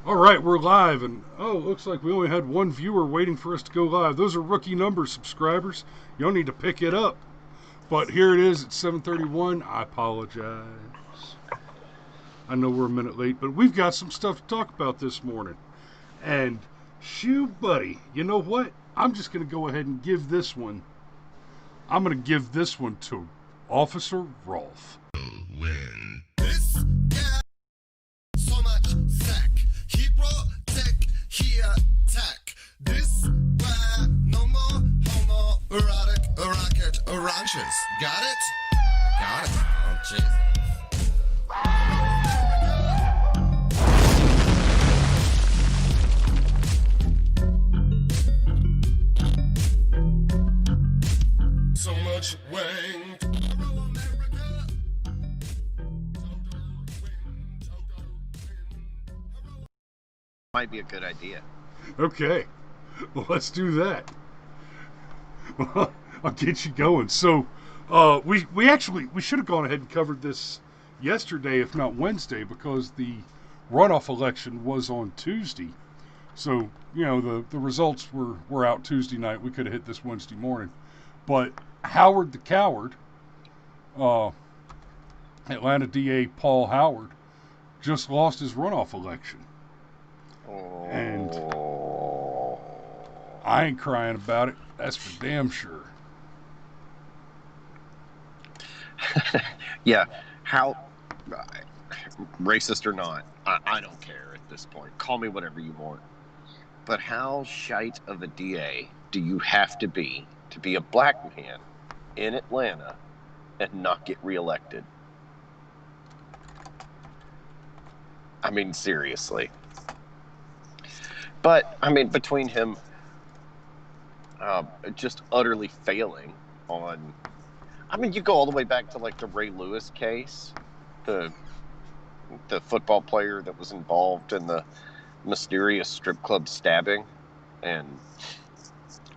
All right, we're live, and oh, it looks like we only had one viewer waiting for us to go live. Those are rookie numbers, subscribers. Y'all need to pick it up. But here it is at 7:31. I apologize. I know we're a minute late, but we've got some stuff to talk about this morning. And shoo, buddy, you know what? I'm just going to go ahead and give this one. I'm going to give this one to Officer Rolfe. When this guy so much sack, he protect, he attack. This why no more homo erotic rocket ranches. Got it? Got it. Oh jeez. So much wang. Might be a good idea. Okay, well, let's do that. Well, I'll get you going. So, we should have gone ahead and covered this yesterday, if not Wednesday, because the runoff election was on Tuesday. So, you know, the results were out Tuesday night. We could have hit this Wednesday morning. But Howard the Coward, Atlanta DA Paul Howard, just lost his runoff election. And I ain't crying about it. That's for damn sure. Yeah, how racist or not, I don't care at this point. Call me whatever you want. But how shite of a DA do you have to be a black man in Atlanta and not get reelected? I mean, seriously. But, I mean, between him just utterly failing on... I mean, you go all the way back to, like, the Ray Lewis case, the football player that was involved in the mysterious strip club stabbing, and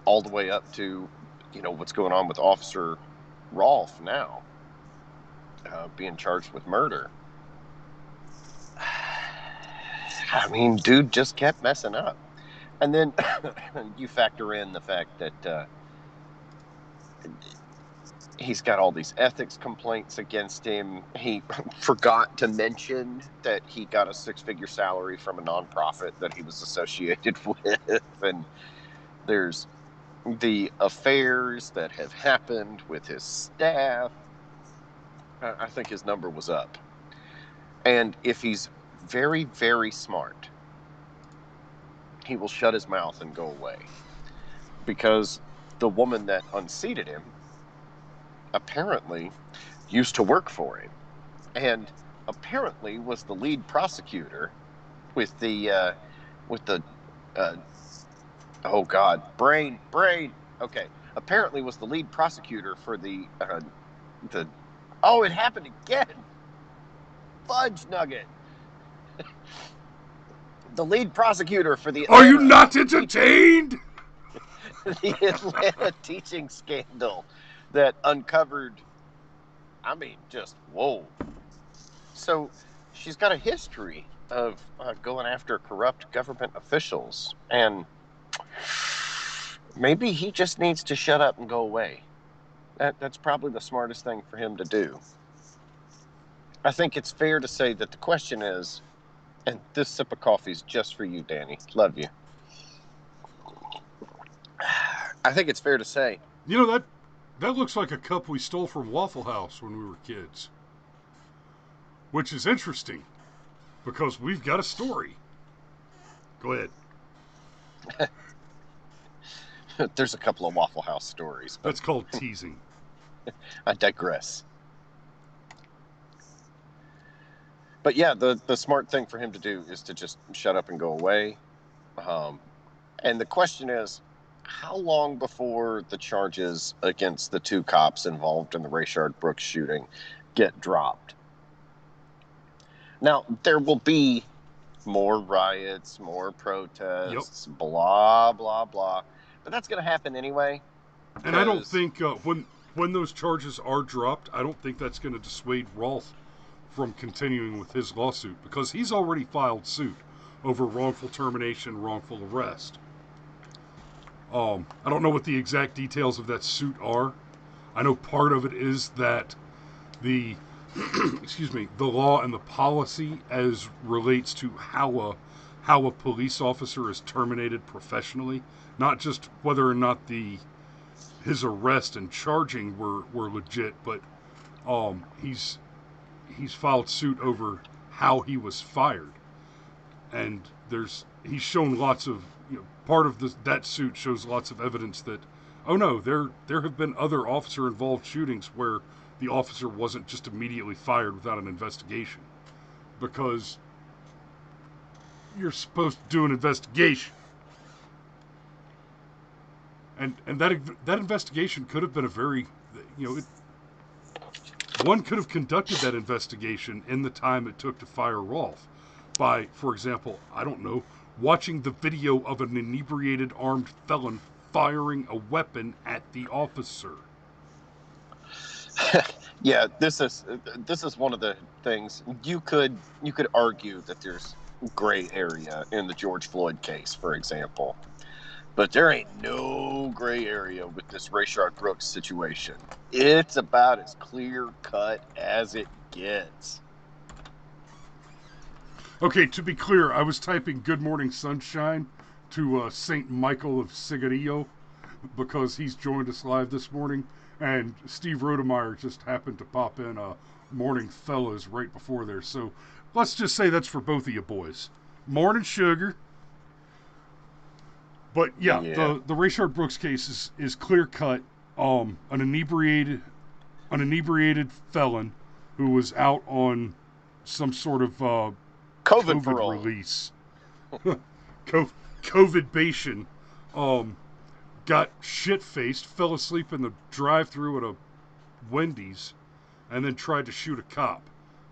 all the way up to, you know, what's going on with Officer Rolfe now, being charged with murder. I mean, dude just kept messing up. And then you factor in the fact that he's got all these ethics complaints against him. He forgot to mention that he got a six-figure salary from a nonprofit that he was associated with. And there's the affairs that have happened with his staff. I think his number was up. And if he's very, very smart, he will shut his mouth and go away. Because the woman that unseated him apparently used to work for him. And apparently was the lead prosecutor with the oh God, brain. Okay. Apparently was the lead prosecutor for oh, it happened again. Fudge nugget. The lead prosecutor for the... Are you not entertained? The Atlanta teaching scandal that uncovered, I mean, just whoa. So she's got a history of going after corrupt government officials, and maybe he just needs to shut up and go away. That's probably the smartest thing for him to do. I think it's fair to say that the question is, and this sip of coffee is just for you, Danny. Love you. I think it's fair to say. You know, that looks like a cup we stole from Waffle House when we were kids. Which is interesting, because we've got a story. Go ahead. There's a couple of Waffle House stories. That's called teasing. I digress. But yeah, the smart thing for him to do is to just shut up and go away. And the question is, how long before the charges against the two cops involved in the Rayshard Brooks shooting get dropped? Now, there will be more riots, more protests, blah, blah, blah. But that's going to happen anyway. And I don't think when those charges are dropped, I don't think that's going to dissuade Rolfe from continuing with his lawsuit, because he's already filed suit. over wrongful termination, wrongful arrest. I don't know what the exact details of that suit are. I know part of it is that the the law and the policy as relates to how a police officer is terminated professionally, not just whether or not his arrest and charging were legit, but he's filed suit over how he was fired, and he's shown lots of part of that suit shows lots of evidence that there have been other officer involved shootings where the officer wasn't just immediately fired without an investigation, because you're supposed to do an investigation. And that investigation could have been a very, one could have conducted that investigation in the time it took to fire Rolfe by, for example, I don't know, watching the video of an inebriated armed felon firing a weapon at the officer. Yeah, this is one of the things you could argue that there's gray area in the George Floyd case, for example. But there ain't no gray area with this Rayshard Brooks situation. It's about as clear cut as it gets. Okay, to be clear, I was typing "Good Morning Sunshine" to Saint Michael of Cigarillo because he's joined us live this morning, and Steve Rodemeyer just happened to pop in "Morning Fellas" right before there. So let's just say that's for both of you boys. Morning, sugar. But yeah. the Rayshard Brooks case is clear cut. An inebriated felon who was out on some sort of COVID release, COVID-bation, got shit-faced, fell asleep in the drive-thru at a Wendy's, and then tried to shoot a cop.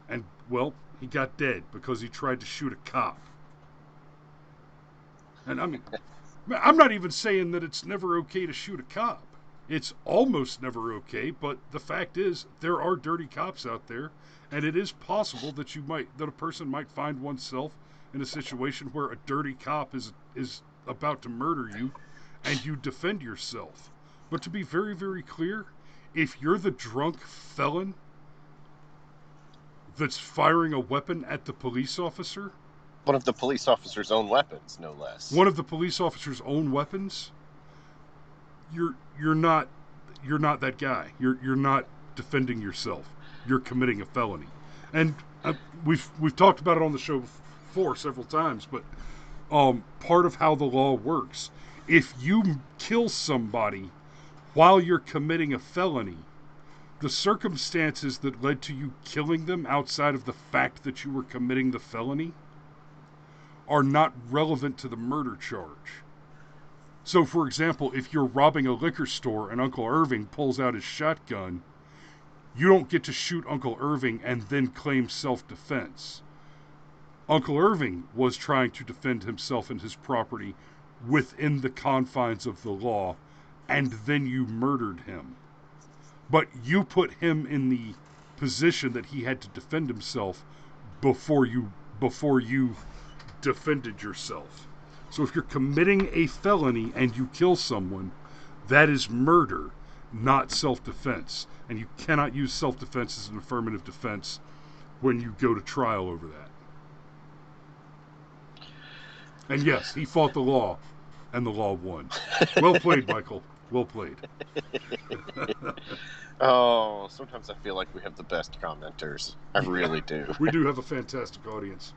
And, well, he got dead because he tried to shoot a cop. And I mean, I'm not even saying that it's never okay to shoot a cop. It's almost never okay, but the fact is, there are dirty cops out there, and it is possible that a person might find oneself in a situation where a dirty cop is about to murder you, and you defend yourself. But to be very, very clear, if you're the drunk felon that's firing a weapon at the police officer, one of the police officer's own weapons, no less. One of the police officer's own weapons. You're not that guy. You're not defending yourself. You're committing a felony. And we've talked about it on the show before several times, but part of how the law works, if you kill somebody while you're committing a felony, the circumstances that led to you killing them outside of the fact that you were committing the felony are not relevant to the murder charge. So, for example, if you're robbing a liquor store and Uncle Irving pulls out his shotgun, you don't get to shoot Uncle Irving and then claim self-defense. Uncle Irving was trying to defend himself and his property within the confines of the law, and then you murdered him. But you put him in the position that he had to defend himself before you defended yourself. So if you're committing a felony and you kill someone, that is murder, not self-defense. And you cannot use self-defense as an affirmative defense when you go to trial over that. And yes, he fought the law, and the law won. Well played, Michael. Well played. Oh, sometimes I feel like we have the best commenters. I really do. We do have a fantastic audience.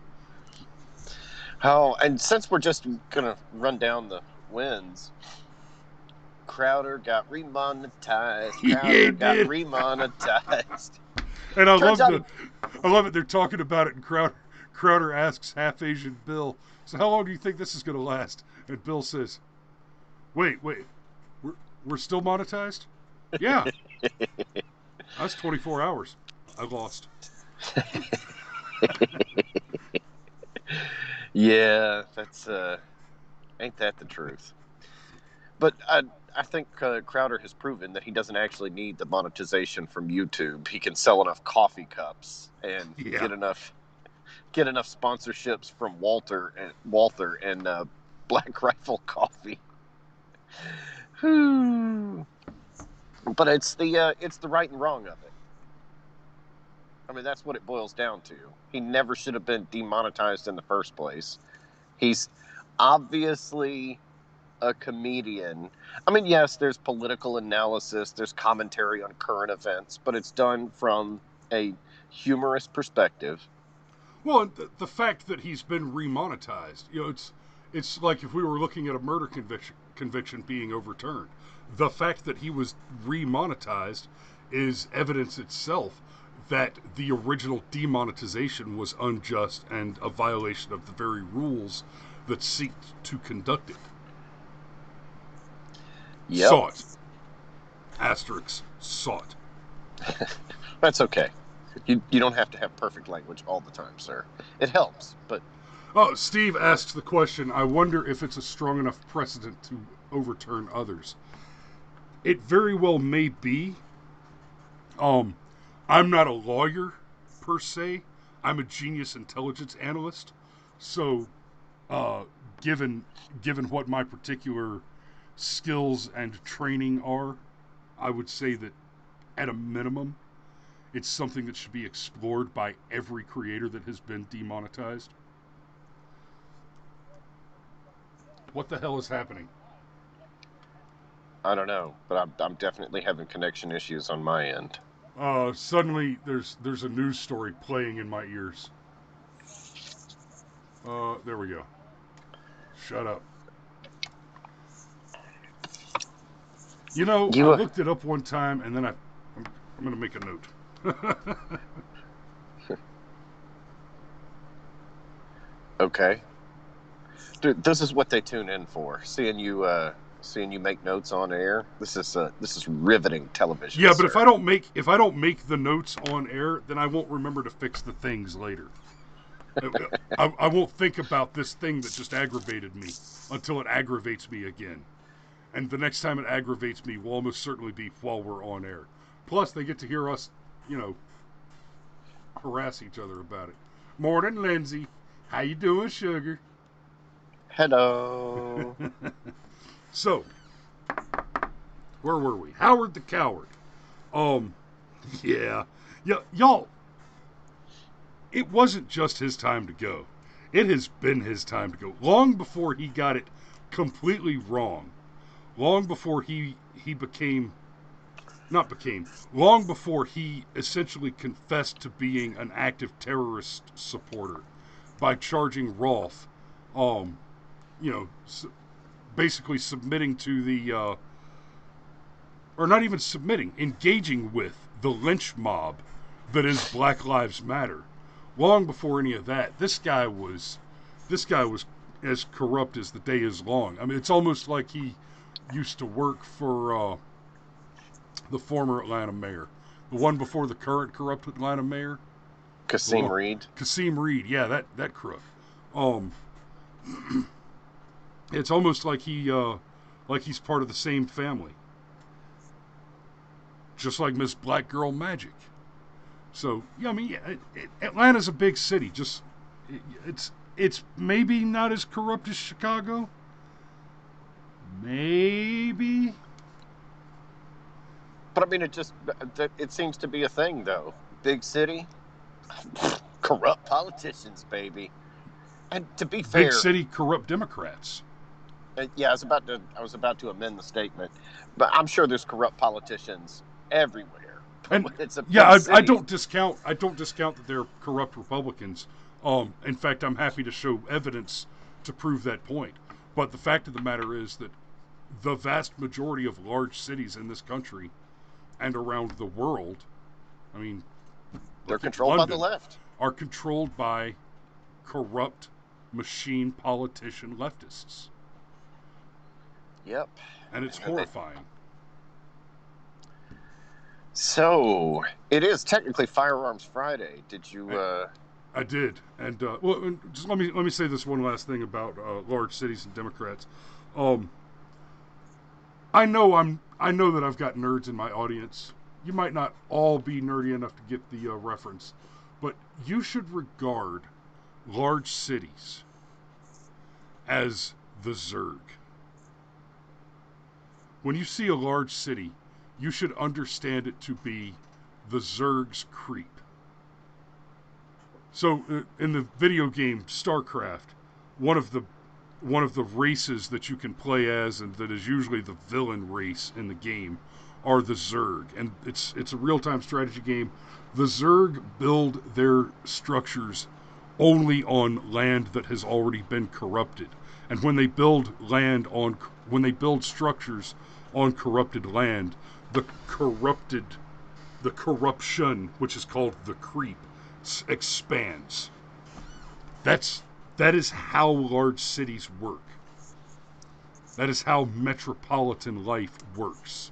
Oh, and since we're just going to run down the wins, Crowder got remonetized. Got remonetized. And I love it. They're talking about it, and Crowder asks half Asian Bill, "So how long do you think this is going to last?" And Bill says, "Wait, we're still monetized?" "Yeah." "That's 24 hours. I lost." Yeah, that's ain't that the truth? But I think Crowder has proven that he doesn't actually need the monetization from YouTube. He can sell enough coffee cups and get enough get enough sponsorships from Walter and Black Rifle Coffee. But it's the right and wrong of it. I mean, that's what it boils down to. He never should have been demonetized in the first place. He's obviously a comedian. I mean, yes, there's political analysis, there's commentary on current events, but it's done from a humorous perspective. Well, the fact that he's been remonetized, it's like if we were looking at a murder conviction being overturned. The fact that he was remonetized is evidence itself that the original demonetization was unjust and a violation of the very rules that seek to conduct it. Yep. Sought. Asterisk, sought. That's okay. You don't have to have perfect language all the time, sir. It helps, but... Oh, Steve asks the question, I wonder if it's a strong enough precedent to overturn others. It very well may be. I'm not a lawyer, per se. I'm a genius intelligence analyst. So, given what my particular skills and training are, I would say that, at a minimum, it's something that should be explored by every creator that has been demonetized. What the hell is happening? I don't know, but I'm definitely having connection issues on my end. Suddenly there's a news story playing in my ears. There we go. Shut up. I looked it up one time, and then I'm going to make a note. Okay. Dude, this is what they tune in for. Seeing you make notes on air. This is riveting television. Yeah, sir. but if I don't make the notes on air, then I won't remember to fix the things later. I won't think about this thing that just aggravated me until it aggravates me again. And the next time it aggravates me will almost certainly be while we're on air. Plus, they get to hear us, harass each other about it. Morning, Lindsay. How you doing, sugar? Hello. So, where were we? Howard the Coward. Yeah, y'all, it wasn't just his time to go. It has been his time to go. Long before he got it completely wrong. Long before long before he essentially confessed to being an active terrorist supporter by charging Rolfe, basically submitting to the, or not even submitting, engaging with the lynch mob that is Black Lives Matter. Long before any of that, this guy was as corrupt as the day is long. I mean, it's almost like he used to work for the former Atlanta mayor, the one before the current corrupt Atlanta mayor, Kasim Reed. Kasim Reed, yeah, that crook. It's almost like he's part of the same family, just like Miss Black Girl Magic. So yeah, I mean, Atlanta's a big city. It's maybe not as corrupt as Chicago. Maybe. But I mean, it seems to be a thing, though. Big city, corrupt politicians, baby. And to be fair, big city corrupt Democrats. Yeah, I was about to amend the statement, but I'm sure there's corrupt politicians everywhere. And it's a I don't discount that they're corrupt Republicans. In fact, I'm happy to show evidence to prove that point. But the fact of the matter is that the vast majority of large cities in this country and around the world, I mean, they're controlled by the left. Are controlled by corrupt machine politician leftists. Yep. And it's horrifying. So, it is technically Firearms Friday. Did you... I did. And, just let me say this one last thing about large cities and Democrats. I know that I've got nerds in my audience. You might not all be nerdy enough to get the reference. But you should regard large cities as the Zerg. When you see a large city, you should understand it to be the Zerg's creep. So in the video game StarCraft, one of the races that you can play as, and that is usually the villain race in the game, are the Zerg. And it's a real-time strategy game. The Zerg build their structures only on land that has already been corrupted. And when they build structures on corrupted land, the corruption, which is called the creep, expands. That is how large cities work. That is how metropolitan life works.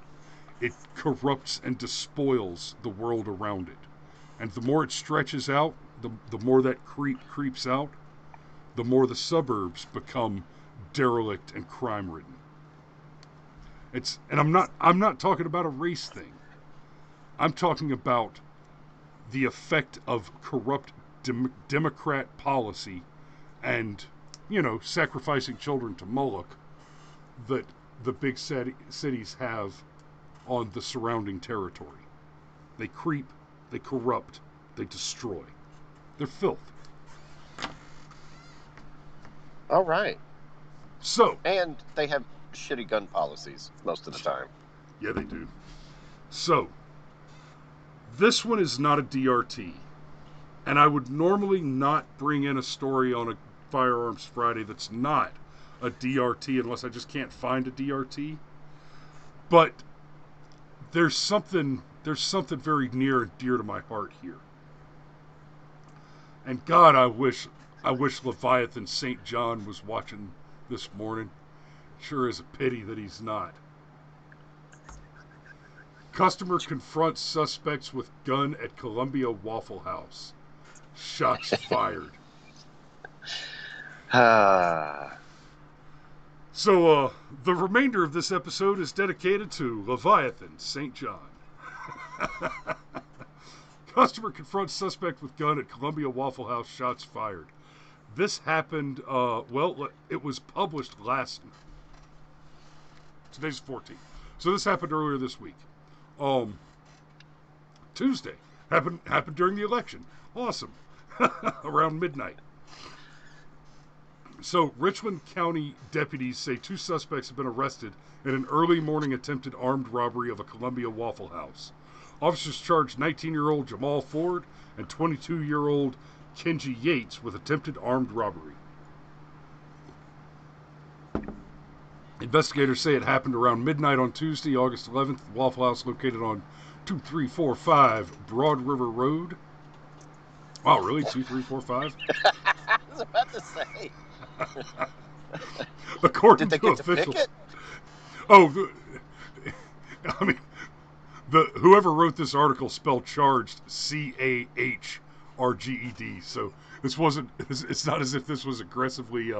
It corrupts and despoils the world around it. And the more it stretches out, the more that creeps out, the more the suburbs become derelict and crime-ridden. And I'm not talking about a race thing. I'm talking about the effect of corrupt Democrat policy and, sacrificing children to Moloch that the big cities have on the surrounding territory. They creep, they corrupt, they destroy. They're filth. All right. So. And they have shitty gun policies most of the time. Yeah, they do. So, this one is not a DRT. And I would normally not bring in a story on a Firearms Friday that's not a DRT unless I just can't find a DRT. But there's something very near and dear to my heart here. And God, I wish Leviathan St. John was watching this morning. Sure is a pity that he's not. Customer confronts suspects with gun at Columbia Waffle House. Shots fired. So, the remainder of this episode is dedicated to Leviathan St. John. Customer confronts suspect with gun at Columbia Waffle House. Shots fired. This happened, it was published today's 14th. So this happened earlier this week. Tuesday. Happened during the election. Awesome. Around midnight. So, Richland County deputies say 2 suspects have been arrested in an early morning attempted armed robbery of a Columbia Waffle House. Officers charged 19-year-old Jamal Ford and 22-year-old Kenji Yates with attempted armed robbery. Investigators say it happened around midnight on Tuesday, August 11th, at the Waffle House located on 2345 Broad River Road. Wow, really? 2345? I was about to say. According Did they to get officials. to pick it? Oh, whoever wrote this article spelled charged CAHRGED. So it's not as if this was aggressively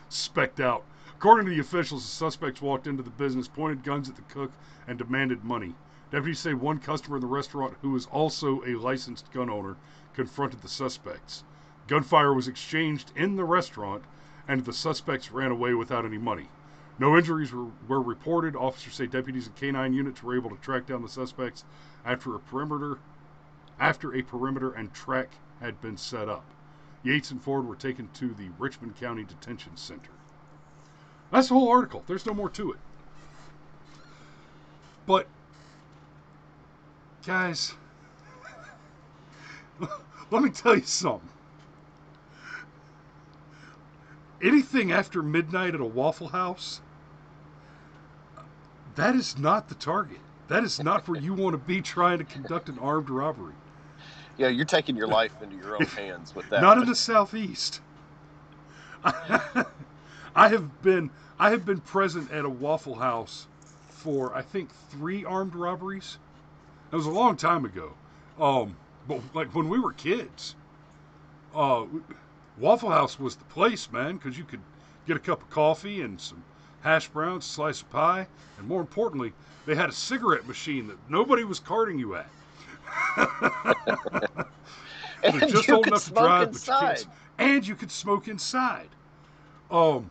specced out. According to the officials, the suspects walked into the business, pointed guns at the cook, and demanded money. Deputies say one customer in the restaurant, who is also a licensed gun owner, confronted the suspects. Gunfire was exchanged in the restaurant, and the suspects ran away without any money. No injuries were reported. Officers say deputies and K-9 units were able to track down the suspects after a perimeter and track had been set up. Yates and Ford were taken to the Richmond County Detention Center. That's the whole article. There's no more to it. But, guys, let me tell you something. Anything after midnight at a Waffle House, that is not the target. That is not where you want to be trying to conduct an armed robbery. Yeah, you're taking your life into your own hands with that. Not in the Southeast. I have been present at a Waffle House for, I think, 3 armed robberies. That was a long time ago. But like when we were kids, Waffle House was the place, man, because you could get a cup of coffee and some hash browns, a slice of pie, and more importantly, they had a cigarette machine that nobody was carding you at. And They're just you old could enough to smoke drive, inside. and you could smoke inside. Um,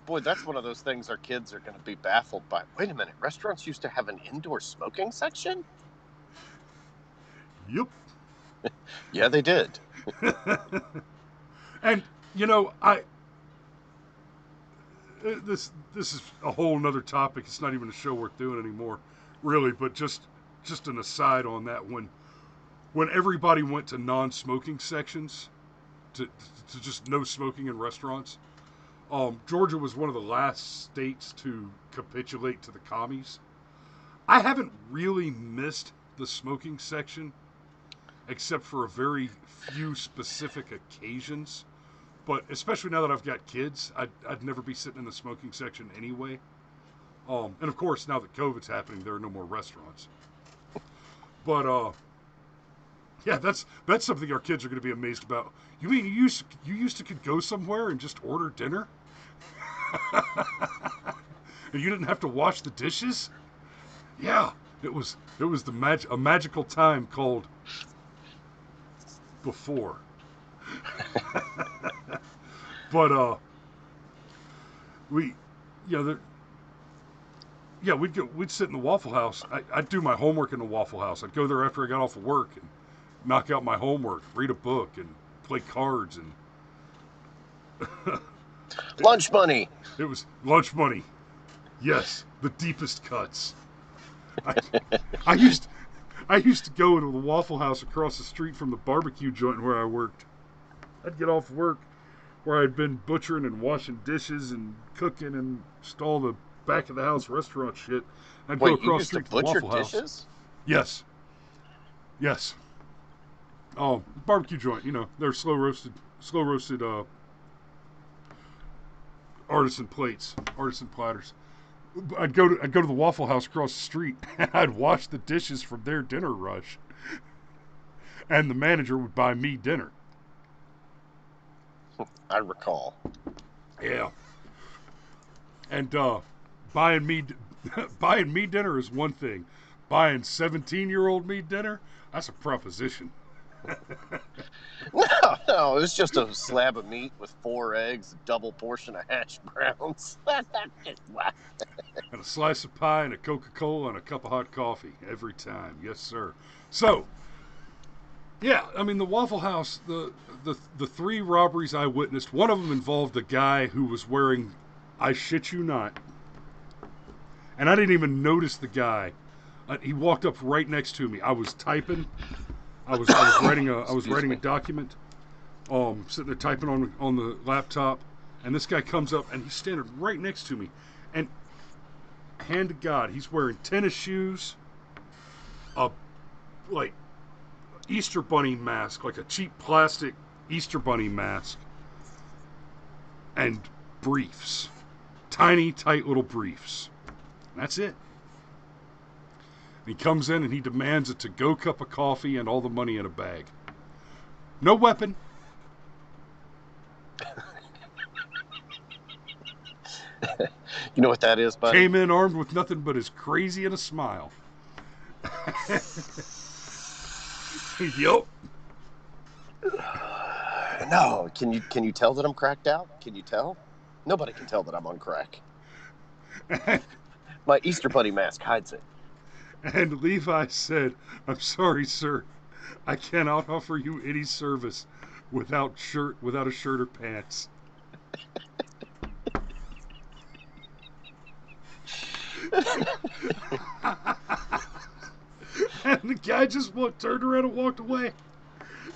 Boy, that's one of those things our kids are going to be baffled by. Wait a minute, restaurants used to have an indoor smoking section? yep. Yeah, they did. And this is a whole nother topic. It's not even a show worth doing anymore, really. But just an aside on that, when everybody went to non-smoking sections, to just no smoking in restaurants, Georgia was one of the last states to capitulate to the commies. I haven't really missed the smoking section, except for a very few specific occasions. But especially now that I've got kids, I'd never be sitting in the smoking section anyway. And of course, now that COVID's happening, there are no more restaurants. But yeah, that's something our kids are going to be amazed about. You mean you used to could go somewhere and just order dinner, and you didn't have to wash the dishes? Yeah, it was a magical time called before. But we'd sit in the Waffle House. I'd do my homework in the Waffle House. I'd go there after I got off of work and knock out my homework, read a book, and play cards. And Lunch money. It was lunch money. Yes, the deepest cuts. I used to go into the Waffle House across the street from the barbecue joint where I worked. I'd get off work where I'd been butchering and washing dishes and cooking and just all the back of the house restaurant shit. I'd go across the street to the Waffle House. Dishes? Yes. Oh, barbecue joint. They're slow roasted artisan plates, artisan platters. I'd go to the Waffle House across the street, and I'd wash the dishes from their dinner rush, and the manager would buy me dinner. I recall. Yeah. And buying me dinner is one thing. Buying 17-year-old me dinner, that's a proposition. No, it was just a slab of meat with 4 eggs, a double portion of hash browns. And a slice of pie and a Coca-Cola and a cup of hot coffee every time. Yes, sir. So, yeah, I mean, the Waffle House, the 3 robberies I witnessed, one of them involved a guy who was wearing, I shit you not, and I didn't even notice the guy. He walked up right next to me. I was typing. I was writing a document, sitting there typing on the laptop, and this guy comes up and he's standing right next to me, and hand to God, he's wearing tennis shoes, a Easter bunny mask, like a cheap plastic Easter bunny mask, and briefs, tiny, tight little briefs. That's it. He comes in and he demands a to-go cup of coffee and all the money in a bag. No weapon. You know what that is, buddy? Came in armed with nothing but his crazy and a smile. Yup. No, can you tell that I'm cracked out? Can you tell? Nobody can tell that I'm on crack. My Easter bunny mask hides it. And Levi said, "I'm sorry, sir. I cannot offer you any service without a shirt or pants." And the guy just turned around and walked away.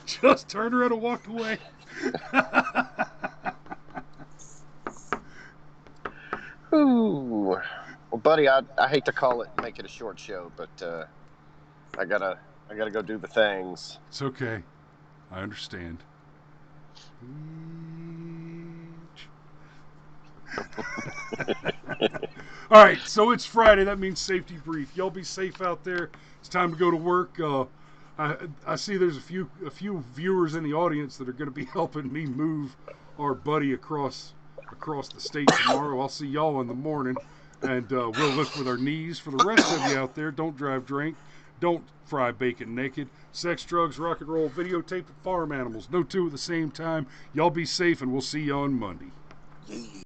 Just turned around and walked away. Ooh. Well, buddy, I hate to call it, make it a short show, but I gotta go do the things. It's okay. I understand. All right, so it's Friday. That means safety brief. Y'all be safe out there. It's time to go to work. I see there's a few viewers in the audience that are going to be helping me move our buddy across the state tomorrow. I'll see y'all in the morning, and we'll lift with our knees. For the rest of you out there, don't drive drunk. Don't fry bacon naked. Sex, drugs, rock and roll, videotape, and farm animals. No two at the same time. Y'all be safe, and we'll see you on Monday. Yeah.